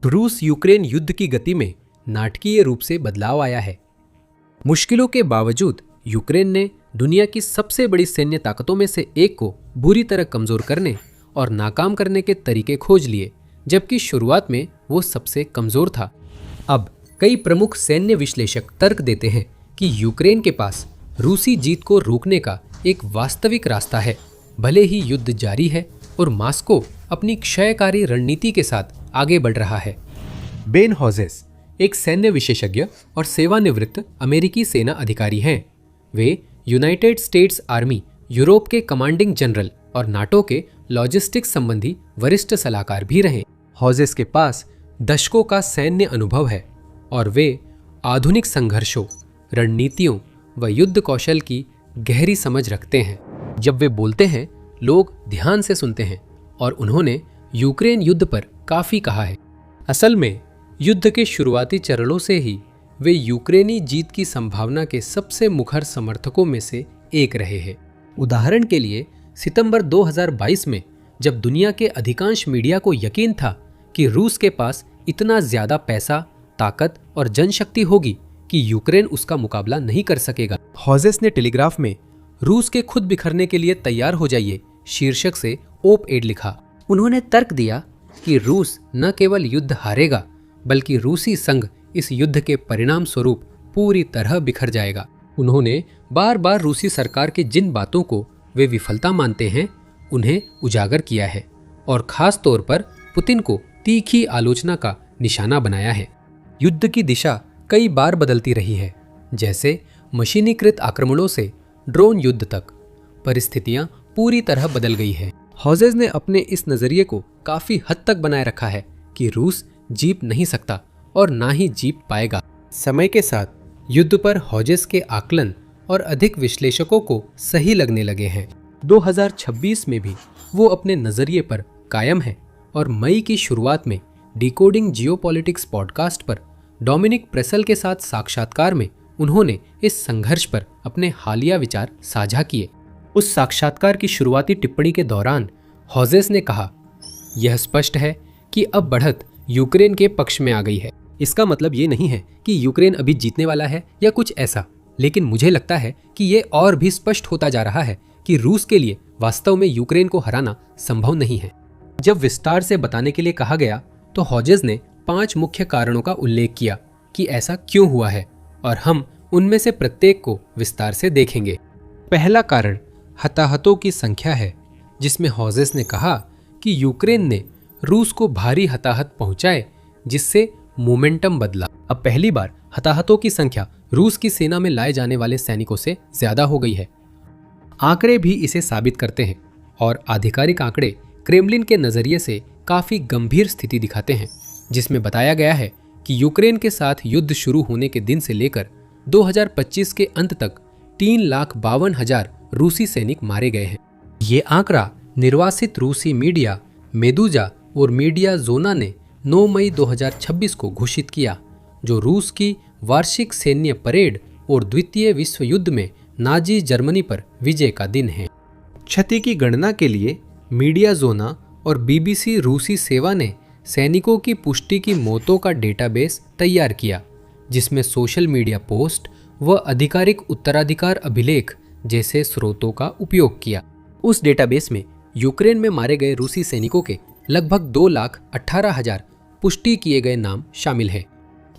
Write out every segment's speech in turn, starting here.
रूस यूक्रेन युद्ध की गति में नाटकीय रूप से बदलाव आया है। मुश्किलों के बावजूद यूक्रेन ने दुनिया की सबसे बड़ी सैन्य ताकतों में से एक को बुरी तरह कमजोर करने और नाकाम करने के तरीके खोज लिए, जबकि शुरुआत में वो सबसे कमजोर था। अब कई प्रमुख सैन्य विश्लेषक तर्क देते हैं कि यूक्रेन के पास रूसी जीत को रोकने का एक वास्तविक रास्ता है, भले ही युद्ध जारी है और मॉस्को अपनी क्षयकारी रणनीति के साथ आगे बढ़ रहा है। बेन हॉजेस एक सैन्य विशेषज्ञ और सेवानिवृत्त अमेरिकी सेना अधिकारी हैं। वे यूनाइटेड स्टेट्स आर्मी, यूरोप के कमांडिंग जनरल और नाटो के लॉजिस्टिक्स संबंधी वरिष्ठ सलाहकार भी रहे। हॉजेस के पास दशकों का सैन्य अनुभव है और वे आधुनिक संघर्षों, रणनीतियों व युद्ध कौशल की गहरी समझ रखते हैं। जब वे बोलते हैं, लोग ध्यान से सुनते हैं और उन्होंने यूक्रेन युद्ध पर काफी कहा है। असल में युद्ध के शुरुआती चरणों से ही वे यूक्रेनी जीत की संभावना के सबसे मुखर समर्थकों में से एक रहे हैं। उदाहरण के लिए सितंबर 2022 में जब दुनिया के अधिकांश मीडिया को यकीन था कि रूस के पास इतना ज्यादा पैसा, ताकत और जनशक्ति होगी कि यूक्रेन उसका मुकाबला नहीं कर सकेगा, हॉजेस ने टेलीग्राफ में रूस के खुद बिखरने के लिए तैयार हो जाइए शीर्षक से ओप एड लिखा। उन्होंने तर्क दिया कि रूस न केवल युद्ध हारेगा, बल्कि रूसी संघ इस युद्ध के परिणाम स्वरूप पूरी तरह बिखर जाएगा। उन्होंने बार बार रूसी सरकार की जिन बातों को वे विफलता मानते हैं, उन्हें उजागर किया है और खास तौर पर पुतिन को तीखी आलोचना का निशाना बनाया है। युद्ध की दिशा कई बार बदलती रही है, जैसे मशीनीकृत आक्रमणों से ड्रोन युद्ध तक। परिस्थितियां पूरी तरह बदल गई है। हॉजेस ने अपने इस नजरिए को काफी हद तक बनाए रखा है कि रूस जीत नहीं सकता और ना ही जीत पाएगा। समय के साथ युद्ध पर हॉजेस के आकलन और अधिक विश्लेषकों को सही लगने लगे हैं। 2026 में भी वो अपने नजरिए पर कायम है और मई की शुरुआत में डिकोडिंग जियोपॉलिटिक्स पॉडकास्ट पर डोमिनिक प्रेसल के साथ साक्षात्कार में उन्होंने इस संघर्ष पर अपने हालिया विचार साझा किए। उस साक्षात्कार की शुरुआती टिप्पणी के दौरान हॉजेस ने कहा, यह स्पष्ट है कि अब बढ़त यूक्रेन के पक्ष में आ गई है। इसका मतलब ये नहीं है कि यूक्रेन अभी जीतने वाला है या कुछ ऐसा, लेकिन मुझे लगता है कि ये और भी स्पष्ट होता जा रहा है कि रूस के लिए वास्तव में यूक्रेन को हराना संभव नहीं है। जब विस्तार से बताने के लिए कहा गया तो हॉजेस ने 5 मुख्य कारणों का उल्लेख किया कि ऐसा क्यों हुआ है और हम उनमें से प्रत्येक को विस्तार से देखेंगे। पहला कारण हताहतों की संख्या है, जिसमें हॉजेस ने कहा कि यूक्रेन ने रूस को भारी हताहत पहुंचाए, जिससे मोमेंटम बदला। अब पहली बार हताहतों की संख्या रूस की सेना में लाए जाने वाले सैनिकों से ज्यादा हो गई है। आंकड़े भी इसे साबित करते हैं और आधिकारिक आंकड़े क्रेमलिन के नजरिए से काफी गंभीर स्थिति दिखाते हैं, जिसमें बताया गया है कि यूक्रेन के साथ युद्ध शुरू होने के दिन से लेकर 2025 के अंत तक 3,52,000 रूसी सैनिक मारे गए हैं। ये आंकड़ा निर्वासित रूसी मीडिया मेदुजा और मीडिया जोना ने 9 मई 2026 को घोषित किया, जो रूस की वार्षिक सैन्य परेड और द्वितीय विश्व युद्ध में नाजी जर्मनी पर विजय का दिन है। क्षति की गणना के लिए मीडिया जोना और बीबीसी रूसी सेवा ने सैनिकों की पुष्टि की मौतों का डेटाबेस तैयार किया, जिसमें सोशल मीडिया पोस्ट व आधिकारिक उत्तराधिकार अभिलेख जैसे स्रोतों का उपयोग किया। उस डेटाबेस में यूक्रेन में मारे गए रूसी सैनिकों के लगभग 2,18,000 पुष्टि किए गए नाम शामिल हैं।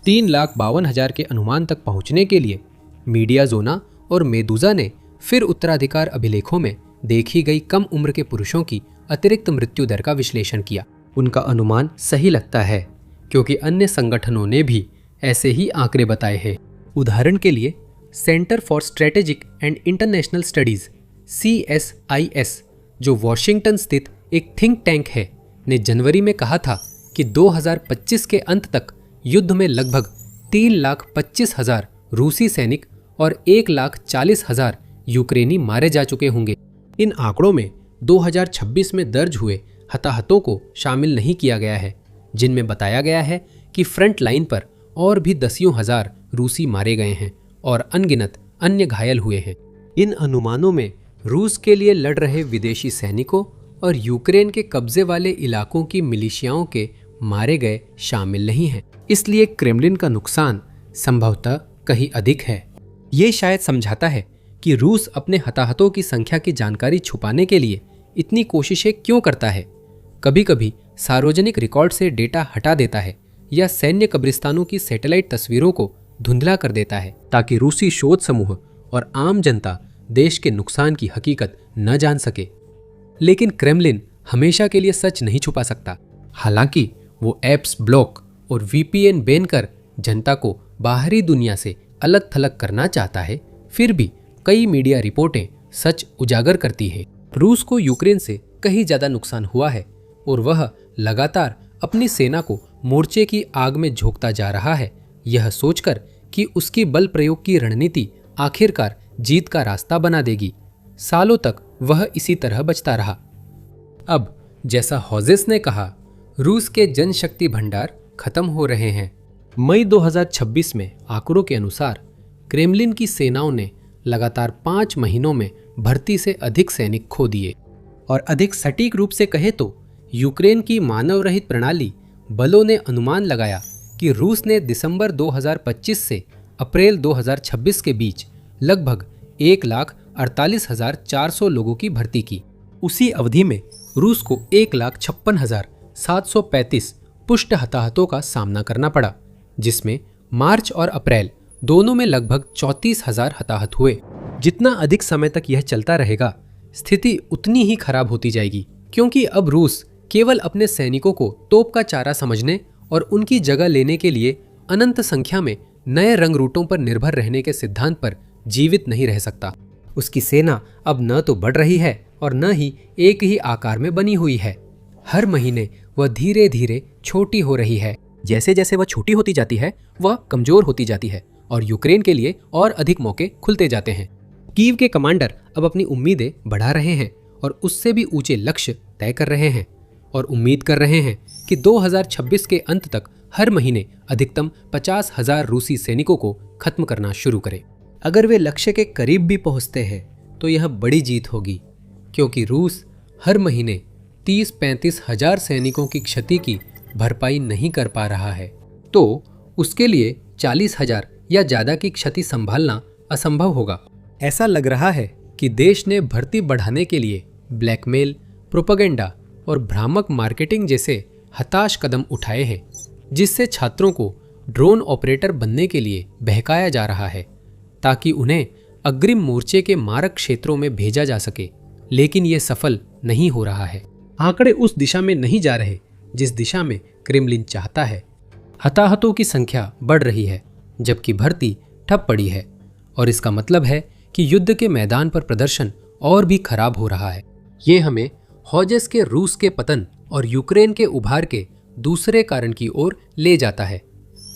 3,52,000 के अनुमान तक पहुंचने के लिए मीडिया जोना और मेदुजा ने फिर उत्तराधिकार अभिलेखों में देखी गई कम उम्र के पुरुषों की अतिरिक्त मृत्यु दर का विश्लेषण किया। उनका अनुमान सही लगता है, क्योंकि अन्य संगठनों ने भी ऐसे ही आंकड़े बताए हैं। उदाहरण के लिए centre for strategic and international studies CSIS, जो वॉशिंगटन स्थित एक थिंक टैंक है, ने जनवरी में कहा था कि 2025 के अंत तक युद्ध में लगभग 3,25,000 रूसी सैनिक और 1,40,000 यूक्रेनी मारे जा चुके होंगे। इन आंकड़ों में 2026 में दर्ज हुए हताहतों को शामिल नहीं किया गया है, जिनमें बताया गया है कि फ्रंट लाइन पर और भी दसियों हजार रूसी मारे गए हैं और अनगिनत अन्य घायल हुए हैं। इन अनुमानों में रूस के लिए लड़ रहे विदेशी सैनिकों और यूक्रेन के कब्जे वाले इलाकों की मिलिशियाओं के मारे गए शामिल नहीं हैं। इसलिए क्रेमलिन का नुकसान संभवतः कहीं अधिक है। ये शायद समझाता है कि रूस अपने हताहतों की संख्या की जानकारी छुपाने के लिए इतनी कोशिशें क्यों करता है। कभी कभी सार्वजनिक रिकॉर्ड से डेटा हटा देता है या सैन्य कब्रिस्तानों की सैटेलाइट तस्वीरों को धुंधला कर देता है, ताकि रूसी शोध समूह और आम जनता देश के नुकसान की हकीकत न जान सके। लेकिन क्रेमलिन हमेशा के लिए सच नहीं छुपा सकता। हालांकि वो ऐप्स ब्लॉक और VPN बैन कर जनता को बाहरी दुनिया से अलग थलग करना चाहता है, फिर भी कई मीडिया रिपोर्टें सच उजागर करती है। रूस को यूक्रेन से कहीं ज्यादा नुकसान हुआ है और वह लगातार अपनी सेना को मोर्चे की आग में झोंकता जा रहा है, यह सोचकर कि उसकी बल प्रयोग की रणनीति आखिरकार जीत का रास्ता बना देगी। सालों तक वह इसी तरह बचता रहा। अब जैसा हॉजेस ने कहा, रूस के जनशक्ति भंडार खत्म हो रहे हैं। मई 2026 में आंकड़ों के अनुसार क्रेमलिन की सेनाओं ने लगातार 5 महीनों में भर्ती से अधिक सैनिक खो दिए। और अधिक सटीक रूप से कहे तो यूक्रेन की मानव रहित प्रणाली बलों ने अनुमान लगाया कि रूस ने दिसंबर 2025 से अप्रैल 2026 के बीच लगभग 1,48,400 लोगों की भर्ती की। उसी अवधि में रूस को 1,56,735 पुष्ट हताहतों का सामना करना पड़ा, जिसमें मार्च और अप्रैल दोनों में लगभग 34,000 हताहत हुए। जितना अधिक समय तक यह चलता रहेगा, स्थिति उतनी ही खराब होती जाएगी, क्योंकि अब रूस केवल अपने सैनिकों को तोप का चारा समझने और उनकी जगह लेने के लिए अनंत संख्या में नए रंग रूटों पर निर्भर रहने के सिद्धांत पर जीवित नहीं रह सकता। उसकी सेना अब न तो बढ़ रही है और न ही एक ही आकार में बनी हुई है। हर महीने वह धीरे धीरे छोटी हो रही है। जैसे जैसे वह छोटी होती जाती है, वह कमजोर होती जाती है और यूक्रेन के लिए और अधिक मौके खुलते जाते हैं। कीव के कमांडर अब अपनी उम्मीदें बढ़ा रहे हैं और उससे भी ऊंचे लक्ष्य तय कर रहे हैं और उम्मीद कर रहे हैं कि 2026 के अंत तक हर महीने अधिकतम 50,000 रूसी सैनिकों को खत्म करना शुरू करें। अगर वे लक्ष्य के करीब भी पहुंचते हैं तो यह बड़ी जीत होगी, क्योंकि रूस हर महीने 30-35 हजार सैनिकों की क्षति की भरपाई नहीं कर पा रहा है, तो उसके लिए 40,000 या ज्यादा की क्षति संभालना असंभव होगा। ऐसा लग रहा है कि देश ने भर्ती बढ़ाने के लिए ब्लैकमेल, प्रोपेगेंडा और भ्रामक मार्केटिंग जैसे हताश कदम उठाए हैं, जिससे छात्रों को ड्रोन ऑपरेटर बनने के लिए बहकाया जा रहा है ताकि उन्हें अग्रिम मोर्चे के मारक क्षेत्रों में भेजा जा सके। लेकिन यह सफल नहीं हो रहा है। आंकड़े उस दिशा में नहीं जा रहे जिस दिशा में क्रेमलिन चाहता है। हताहतों की संख्या बढ़ रही है जबकि भर्ती ठप पड़ी है, और इसका मतलब है कि युद्ध के मैदान पर प्रदर्शन और भी खराब हो रहा है। ये हमें हॉजेस के रूस के पतन और यूक्रेन के उभार के दूसरे कारण की ओर ले जाता है।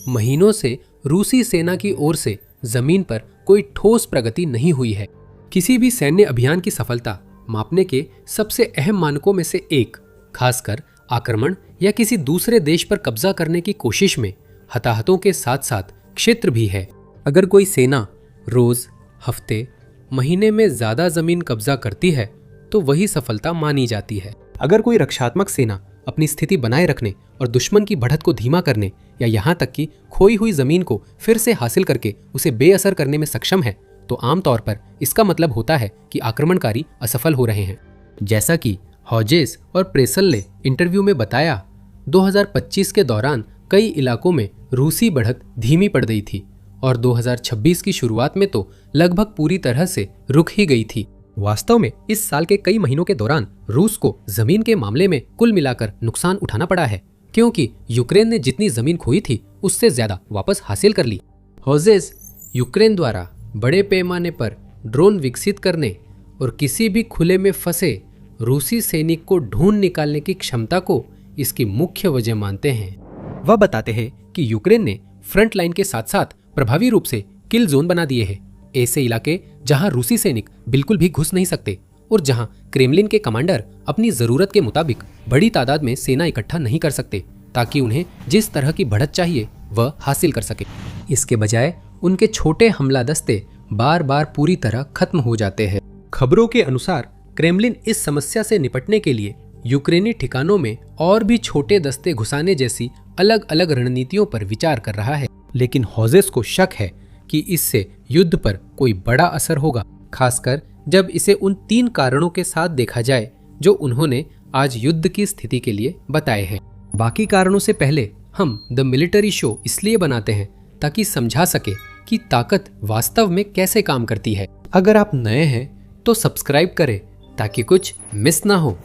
महीनों से रूसी सेना की ओर से जमीन पर कोई ठोस प्रगति नहीं हुई है। किसी भी सैन्य अभियान की सफलता मापने के सबसे अहम मानकों में से एक, खासकर आक्रमण या किसी दूसरे देश पर कब्जा करने की कोशिश में हताहतों के साथ साथ क्षेत्र भी है। अगर कोई सेना रोज, हफ्ते, महीने में ज्यादा जमीन कब्जा करती है तो वही सफलता मानी जाती है। अगर कोई रक्षात्मक सेना अपनी स्थिति बनाए रखने और दुश्मन की बढ़त को धीमा करने या यहाँ तक कि खोई हुई जमीन को फिर से हासिल करके उसे बेअसर करने में सक्षम है, तो आमतौर पर इसका मतलब होता है कि आक्रमणकारी असफल हो रहे हैं। जैसा कि हॉजेस और प्रेसल ने इंटरव्यू में बताया, 2025 के दौरान कई इलाकों में रूसी बढ़त धीमी पड़ गई थी और 2026 की शुरुआत में तो लगभग पूरी तरह से रुक ही गई थी। वास्तव में इस साल के कई महीनों के दौरान रूस को जमीन के मामले में कुल मिलाकर नुकसान उठाना पड़ा है, क्योंकि यूक्रेन ने जितनी जमीन खोई थी उससे ज्यादा वापस हासिल कर ली। हॉजेस यूक्रेन द्वारा बड़े पैमाने पर ड्रोन विकसित करने और किसी भी खुले में फंसे रूसी सैनिक को ढूंढ निकालने की क्षमता को इसकी मुख्य वजह मानते हैं। वह बताते हैं कि यूक्रेन ने फ्रंट लाइन के साथ साथ प्रभावी रूप से किल जोन बना दिए हैं, ऐसे इलाके जहां रूसी सैनिक बिल्कुल भी घुस नहीं सकते और जहां क्रेमलिन के कमांडर अपनी जरूरत के मुताबिक बड़ी तादाद में सेना इकट्ठा नहीं कर सकते ताकि उन्हें जिस तरह की बढ़त चाहिए वह हासिल कर सके। इसके बजाय उनके छोटे हमला दस्ते बार बार पूरी तरह खत्म हो जाते हैं। खबरों के अनुसार क्रेमलिन इस समस्या से निपटने के लिए यूक्रेनी ठिकानों में और भी छोटे दस्ते घुसाने जैसी अलग अलग रणनीतियों पर विचार कर रहा है। लेकिन हॉजेस को शक है कि इससे युद्ध पर कोई बड़ा असर होगा, खासकर जब इसे उन 3 कारणों के साथ देखा जाए जो उन्होंने आज युद्ध की स्थिति के लिए बताए हैं। बाकी कारणों से पहले हम द मिलिट्री शो इसलिए बनाते हैं ताकि समझा सके कि ताकत वास्तव में कैसे काम करती है। अगर आप नए हैं तो सब्सक्राइब करें ताकि कुछ मिस ना हो।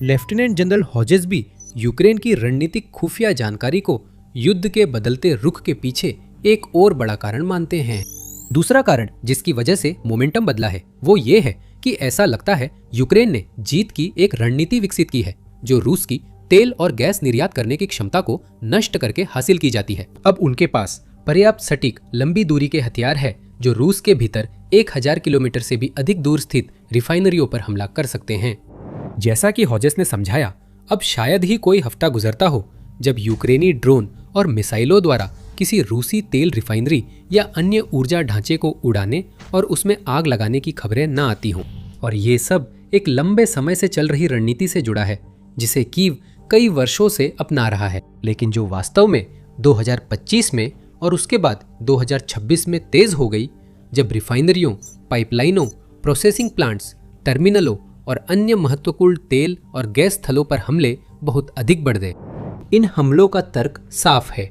लेफ्टिनेंट जनरल हॉजेस भी यूक्रेन की रणनीतिक खुफिया जानकारी को युद्ध के बदलते रुख के पीछे एक और बड़ा कारण मानते हैं। दूसरा कारण जिसकी वजह से मोमेंटम बदला है वो ये है कि ऐसा लगता है यूक्रेन ने जीत की एक रणनीति विकसित की है जो रूस की तेल और गैस निर्यात करने की क्षमता को नष्ट करके हासिल की जाती है। अब उनके पास पर्याप्त सटीक लंबी दूरी के हथियार है जो रूस के भीतर 1000 किलोमीटर से भी अधिक दूर स्थित रिफाइनरियों पर हमला कर सकते हैं। जैसा कि हॉजेस ने समझाया, अब शायद ही कोई हफ्ता गुजरता हो जब यूक्रेनी ड्रोन और मिसाइलों द्वारा किसी रूसी तेल रिफाइनरी या अन्य ऊर्जा ढांचे को उड़ाने और उसमें आग लगाने की खबरें न आती हों। और ये सब एक लंबे समय से चल रही रणनीति से जुड़ा है जिसे कीव कई वर्षों से अपना रहा है, लेकिन जो वास्तव में 2025 में और उसके बाद 2026 में तेज हो गई जब रिफाइनरियों, पाइपलाइनों, प्रोसेसिंग प्लांट्स, टर्मिनलों और अन्य महत्वपूर्ण तेल और गैस स्थलों पर हमले बहुत अधिक बढ़ गए। इन हमलों का तर्क साफ है,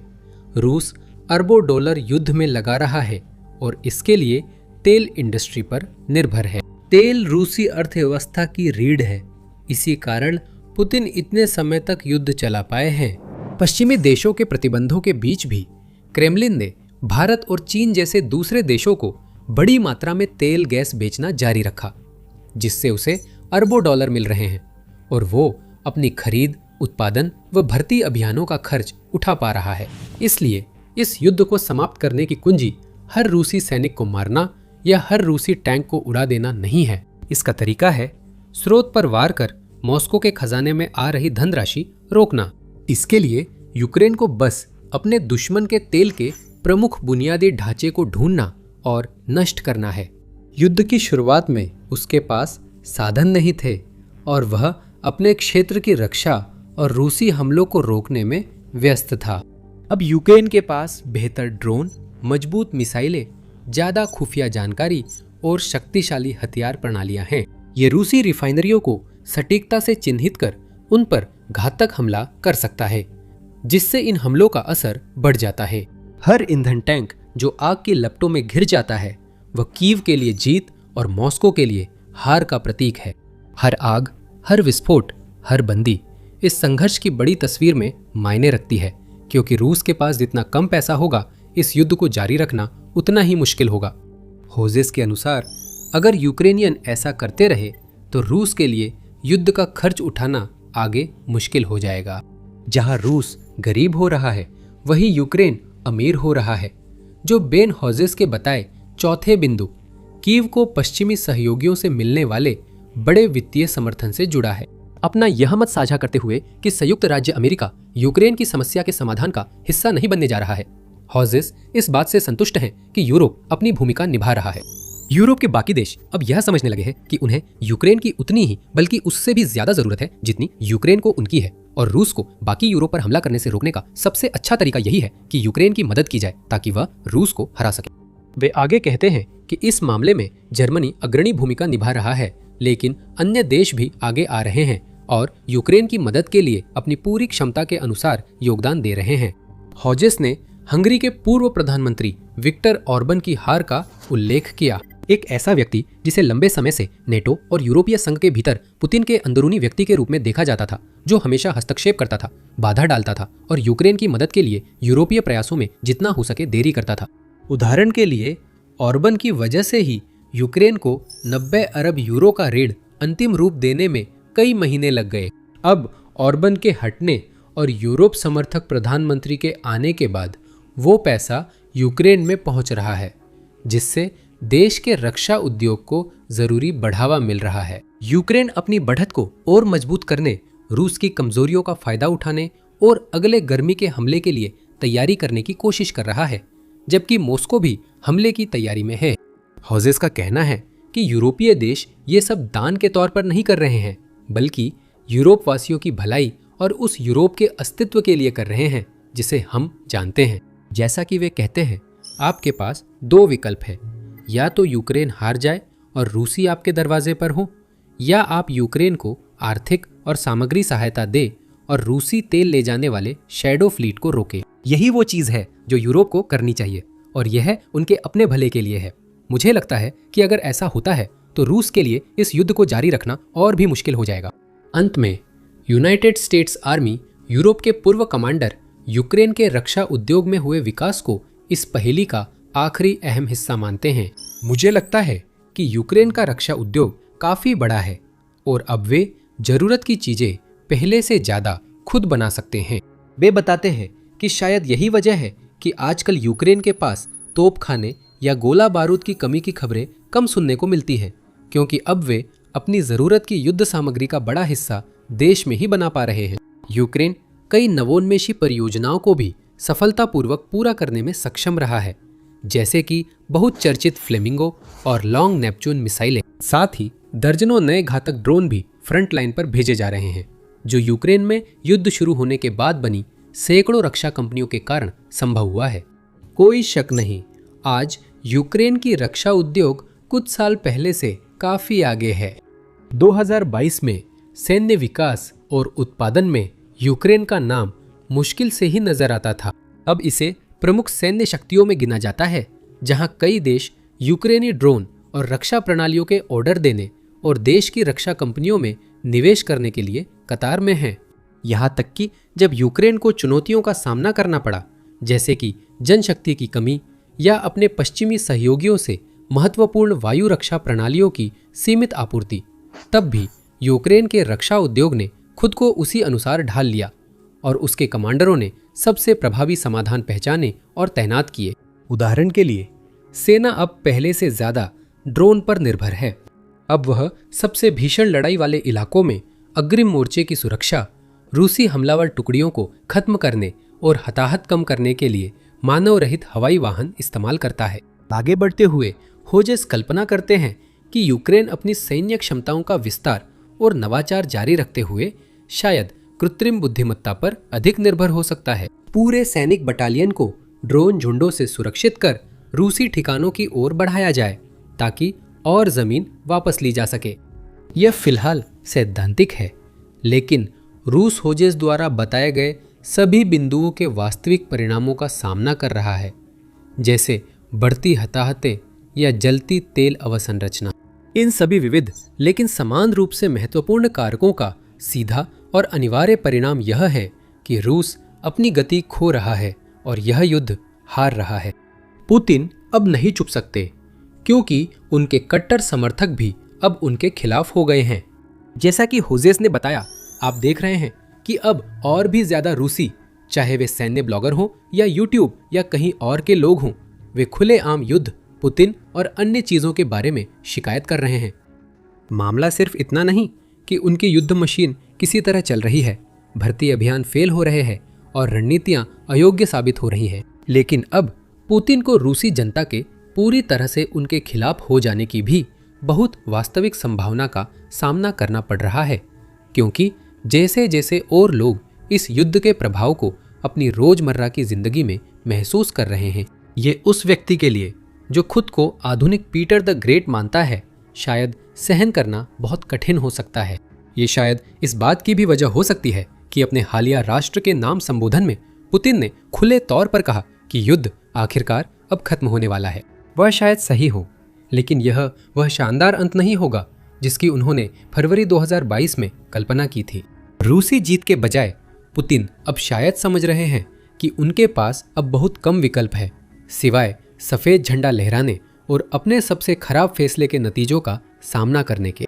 रूस अरबों डॉलर युद्ध में लगा रहा है और इसके लिए तेल इंडस्ट्री पर निर्भर है। तेल रूसी अर्थव्यवस्था की रीढ़ है, इसी कारण पुतिन इतने समय तक युद्ध चला पाए हैं। पश्चिमी देशों के प्रतिबंधों के बीच भी क्रेमलिन ने भारत और चीन जैसे दूसरे देशों को बड़ी मात्रा में तेल गैस बेचना जारी रखा, जिससे उसे अरबों डॉलर मिल रहे हैं और वो अपनी खरीद, उत्पादन व भर्ती अभियानों का खर्च उठा पा रहा है। इसलिए इस युद्ध को समाप्त करने की कुंजी हर रूसी सैनिक को मारना या हर रूसी टैंक को उड़ा देना नहीं है। इसका तरीका है स्रोत पर वार कर मॉस्को के खजाने में आ रही धनराशि रोकना। इसके लिए यूक्रेन को बस अपने दुश्मन के तेल के प्रमुख बुनियादी ढांचे को ढूंढना और नष्ट करना है। युद्ध की शुरुआत में उसके पास साधन नहीं थे और वह अपने क्षेत्र की रक्षा और रूसी हमलों को रोकने में व्यस्त था। अब यूक्रेन के पास बेहतर ड्रोन, मजबूत मिसाइलें, ज्यादा खुफिया जानकारी और शक्तिशाली हथियार प्रणालियां हैं। ये रूसी रिफाइनरियों को सटीकता से चिन्हित कर उन पर घातक हमला कर सकता है, जिससे इन हमलों का असर बढ़ जाता है। हर ईंधन टैंक जो आग की लपटों में घिर जाता है वह कीव के लिए जीत और मॉस्को के लिए हार का प्रतीक है। हर आग, हर विस्फोट, हर बंदी इस संघर्ष की बड़ी तस्वीर में मायने रखती है, क्योंकि रूस के पास जितना कम पैसा होगा इस युद्ध को जारी रखना उतना ही मुश्किल होगा। होजेस के अनुसार अगर यूक्रेनियन ऐसा करते रहे तो रूस के लिए युद्ध का खर्च उठाना आगे मुश्किल हो जाएगा। जहां रूस गरीब हो रहा है वहीं यूक्रेन अमीर हो रहा है, जो बेन हॉजेस के बताए चौथे बिंदु कीव को पश्चिमी सहयोगियों से मिलने वाले बड़े वित्तीय समर्थन से जुड़ा है। अपना यह मत साझा करते हुए कि संयुक्त राज्य अमेरिका यूक्रेन की समस्या के समाधान का हिस्सा नहीं बनने जा रहा है, हॉजेस इस बात से संतुष्ट हैं कि यूरोप अपनी भूमिका निभा रहा है। यूरोप के बाकी देश अब यह समझने लगे हैं कि उन्हें यूक्रेन की उतनी ही बल्कि उससे भी ज्यादा जरूरत है जितनी यूक्रेन को उनकी है, और रूस को बाकी यूरोप पर हमला करने से रोकने का सबसे अच्छा तरीका यही है कि यूक्रेन की मदद की जाए ताकि वह रूस को हरा सके। वे आगे कहते हैं कि इस मामले में जर्मनी अग्रणी भूमिका निभा रहा है, लेकिन अन्य देश भी आगे आ रहे हैं और यूक्रेन की मदद के लिए अपनी पूरी क्षमता के अनुसार योगदान दे रहे हैं। हॉजेस ने हंगरी के पूर्व प्रधानमंत्री विक्टर ऑर्बन की हार का उल्लेख किया। एक ऐसा व्यक्ति जिसे लंबे समय से नेटो और यूरोपीय संघ के भीतर पुतिन के अंदरूनी व्यक्ति के रूप में देखा जाता था, जो हमेशा हस्तक्षेप करता था, बाधा डालता था और यूक्रेन की मदद के लिए यूरोपीय प्रयासों में जितना हो सके देरी करता था। उदाहरण के लिए ऑर्बन की वजह से ही यूक्रेन को 90 अरब यूरो का ऋण अंतिम रूप देने में कई महीने लग गए। अब ऑर्बन के हटने और यूरोप समर्थक प्रधानमंत्री के आने के बाद वो पैसा यूक्रेन में पहुंच रहा है, जिससे देश के रक्षा उद्योग को जरूरी बढ़ावा मिल रहा है। यूक्रेन अपनी बढ़त को और मजबूत करने, रूस की कमजोरियों का फायदा उठाने और अगले गर्मी के हमले के लिए तैयारी करने की कोशिश कर रहा है, जबकि मॉस्को भी हमले की तैयारी में है। हॉजेस का कहना है कि यूरोपीय देश ये सब दान के तौर पर नहीं कर रहे हैं, बल्कि यूरोप वासियों की भलाई और उस यूरोप के अस्तित्व के लिए कर रहे हैं जिसे हम जानते हैं। जैसा कि वे कहते हैं, आपके पास दो विकल्प है, या तो यूक्रेन हार जाए और रूसी आपके दरवाजे पर हो, या आप यूक्रेन को आर्थिक और सामग्री सहायता दे और रूसी तेल ले जाने वाले शैडो फ्लीट को रोके। यही वो चीज़ है जो यूरोप को करनी चाहिए और यह उनके अपने भले के लिए है। मुझे लगता है कि अगर ऐसा होता है तो रूस के लिए इस युद्ध को जारी रखना और भी मुश्किल हो जाएगा। अंत में यूनाइटेड स्टेट्स आर्मी यूरोप के पूर्व कमांडर यूक्रेन के रक्षा उद्योग में हुए विकास को इस पहेली का आखिरी अहम हिस्सा मानते हैं। मुझे लगता है कि यूक्रेन का रक्षा उद्योग काफी बड़ा है और अब वे जरूरत की चीजें पहले से ज्यादा खुद बना सकते हैं। वे बताते हैं कि शायद यही वजह है कि आजकल यूक्रेन के पास तोपखाने या गोला बारूद की कमी की खबरें कम सुनने को मिलती हैं, क्योंकि अब वे अपनी जरूरत की युद्ध सामग्री का बड़ा हिस्सा देश में ही बना पा रहे हैं। यूक्रेन कई नवोन्मेषी परियोजनाओं को भी सफलतापूर्वक पूरा करने में सक्षम रहा है, जैसे कि बहुत चर्चित फ्लेमिंगो और लॉन्ग नेपच्यून मिसाइलें। साथ ही दर्जनों नए घातक ड्रोन भी फ्रंट लाइन पर भेजे जा रहे हैं, जो यूक्रेन में युद्ध शुरू होने के बाद बनी सैकड़ों रक्षा कंपनियों के कारण संभव हुआ है। कोई शक नहीं, आज यूक्रेन की रक्षा उद्योग कुछ साल पहले से काफी आगे है। 2022 में सैन्य विकास और उत्पादन में यूक्रेन का नाम मुश्किल से ही नजर आता था। अब इसे प्रमुख सैन्य शक्तियों में गिना जाता है, जहां कई देश यूक्रेनी ड्रोन और रक्षा प्रणालियों के ऑर्डर देने और देश की रक्षा कंपनियों में निवेश करने के लिए कतार में हैं। यहाँ तक कि जब यूक्रेन को चुनौतियों का सामना करना पड़ा, जैसे कि जनशक्ति की कमी या अपने पश्चिमी सहयोगियों से महत्वपूर्ण वायु रक्षा प्रणालियों की सीमित आपूर्ति, तब भी यूक्रेन के रक्षा उद्योग ने खुद को उसी अनुसार ढाल लिया और उसके कमांडरों ने सबसे प्रभावी समाधान पहचाने और तैनात किए। उदाहरण के लिए, सेना अब पहले से ज्यादा ड्रोन पर निर्भर है। अब वह सबसे भीषण लड़ाई वाले इलाकों में अग्रिम मोर्चे की सुरक्षा, रूसी हमलावर टुकड़ियों को खत्म करने और हताहत कम करने के लिए मानव रहित हवाई वाहन इस्तेमाल करता है। आगे बढ़ते हुए होजेस कल्पना करते हैं कि यूक्रेन अपनी सैन्य क्षमताओं का विस्तार और नवाचार जारी रखते हुए शायद कृत्रिम बुद्धिमत्ता पर अधिक निर्भर हो सकता है। पूरे सैनिक बटालियन को ड्रोन झुंडों से सुरक्षित कर रूसी ठिकानों की ओर बढ़ाया जाए ताकि और जमीन वापस ली जा सके। यह फिलहाल सैद्धांतिक है, लेकिन रूस होजेस द्वारा बताए गए सभी बिंदुओं के वास्तविक परिणामों का सामना कर रहा है, जैसे बढ़ती हताहतें या जलती तेल अवसंरचना। इन सभी विविध लेकिन समान रूप से महत्वपूर्ण कारकों का सीधा और अनिवार्य परिणाम यह है कि रूस अपनी गति खो रहा है और यह युद्ध हार रहा है। पुतिन अब नहीं चुप सकते, क्योंकि उनके कट्टर समर्थक भी अब उनके खिलाफ हो गए हैं। जैसा कि होजेस ने बताया, आप देख रहे हैं कि अब और भी ज्यादा रूसी, चाहे वे सैन्य ब्लॉगर हों या यूट्यूब या कहीं और के लोग हों, वे खुलेआम युद्ध, पुतिन और अन्य चीजों के बारे में शिकायत कर रहे हैं। मामला सिर्फ इतना नहीं कि उनकी युद्ध मशीन किसी तरह चल रही है, भर्ती अभियान फेल हो रहे हैं और रणनीतियां अयोग्य साबित हो रही हैं, लेकिन अब पुतिन को रूसी जनता के पूरी तरह से उनके खिलाफ हो जाने की भी बहुत वास्तविक संभावना का सामना करना पड़ रहा है, क्योंकि जैसे जैसे और लोग इस युद्ध के प्रभाव को अपनी रोजमर्रा की जिंदगी में महसूस कर रहे हैं, ये उस व्यक्ति के लिए जो खुद को आधुनिक पीटर द ग्रेट मानता है, शायद सहन करना बहुत कठिन हो सकता है। ये शायद इस बात की भी वजह हो सकती है कि अपने हालिया राष्ट्र के नाम संबोधन में पुतिन ने खुले तौर पर कहा कि युद्ध आखिरकार अब खत्म होने वाला है। वह शायद सही हो, लेकिन यह वह शानदार अंत नहीं होगा जिसकी उन्होंने फरवरी 2022 में कल्पना की थी। रूसी जीत के बजाय पुतिन अब शायद समझ रहे हैं कि उनके पास अब बहुत कम विकल्प है, सिवाय सफेद झंडा लहराने और अपने सबसे खराब फैसले के नतीजों का सामना करने के।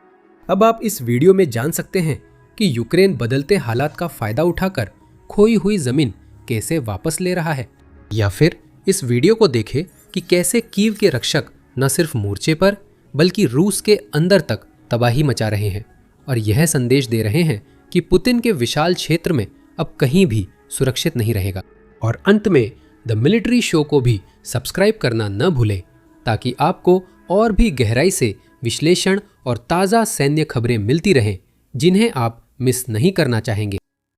अब आप इस वीडियो में जान सकते हैं कि यूक्रेन बदलते हालात का फायदा उठाकर खोई हुई जमीन कैसे वापस ले रहा है, या फिर इस वीडियो को देखें कि कैसे कीव के रक्षक न सिर्फ मोर्चे पर बल्कि रूस के अंदर तक तबाही मचा रहे हैं और यह संदेश दे रहे हैं कि पुतिन के विशाल क्षेत्र में अब कहीं भी सुरक्षित नहीं रहेगा। और अंत में द मिलिट्री शो को भी सब्सक्राइब करना न भूलें, ताकि आपको और भी गहराई से विश्लेषण और ताज़ा सैन्य खबरें मिलती रहें, जिन्हें आप मिस नहीं करना चाहेंगे।